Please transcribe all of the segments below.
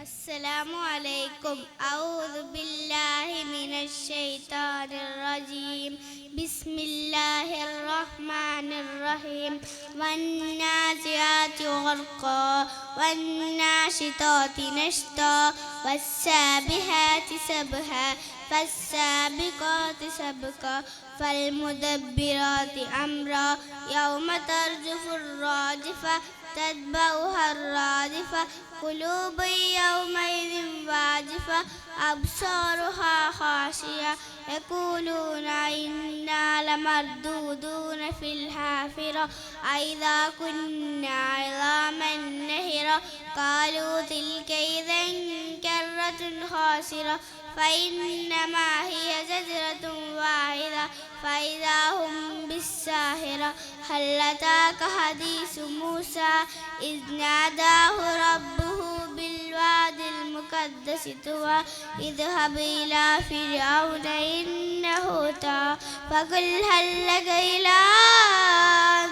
السلام عليكم. أعوذ بالله من الشيطان الرجيم. بسم الله الرحمن الرحيم. والنازعات غرقا والناشطات نشطا والسابحات سبحا فالسابقات سبقا فالمدبرات أمرا يوم ترجف الراجفة تتبعها الرادفة قلوب يومئذ واجفة أبصارها خاشعة يقولون إنا لمردودون في الحافرة أإذا كنا عظاما نخرة قالوا تلك إذا كرة خاسرة فإنما هي زجرة واحدة فإذا هم بالساهرة هل أتاك حديث موسى إذ ناداه ربه بالواد المقدس طوى اذهب إلى فرعون إنه طغى فقل هل لك إلى أن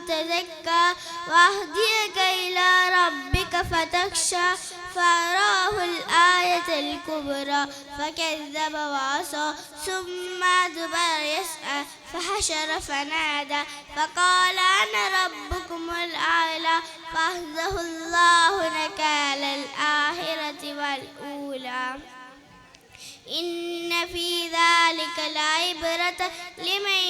تزكى وأهديك إلى ربك فتخشى فأراه الآية الكبرى فكذب وعصى ثم أدبر يسعى فحشر فنادى فقال أنا ربكم الأعلى فأخذه الله نكال الآخرة والأولى إن في ذلك لعبرة لمن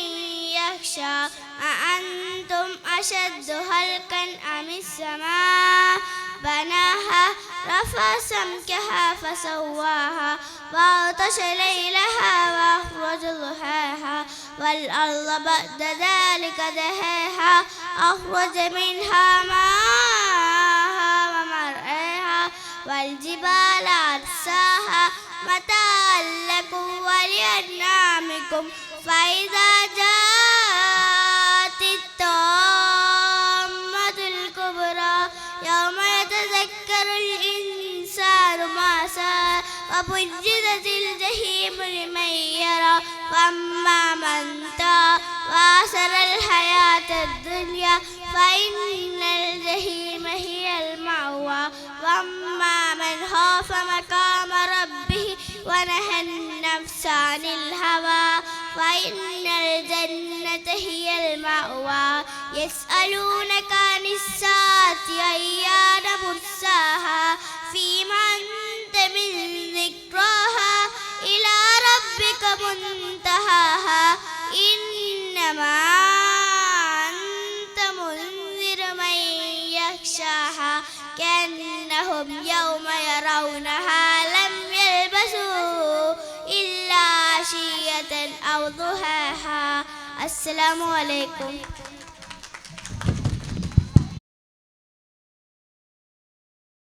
يخشى أأنتم أشد خلقا أم السماء بناها رفع سمكها فسواها وأغطش ليلها وأخرج ضحاها والأرض بعد ذلك دحاها أخرج منها ماءها ومرعاها والجبال أرساها متاعا لكم ولأنعامكم فإذا جاءت الطامة الكبرى يوم يتذكر الإنسان ما سعى وبرزت الجحيم لمن يرى فأما من طغى وآثر الحياة الدنيا فإن الجحيم هي المأوى وأما من خاف مقام ربه ونهى النفس عن الهوى فإن الجنة هي المأوى يسألونك عن الساعة أيان مرساها فيما أنت من ذكراها إلى ربك منتهاها إنما أنت منذر من يخشاها كأنهم يوم يرونها لم يلبثوا إلا عشية أو ضحاها. السلام عليكم.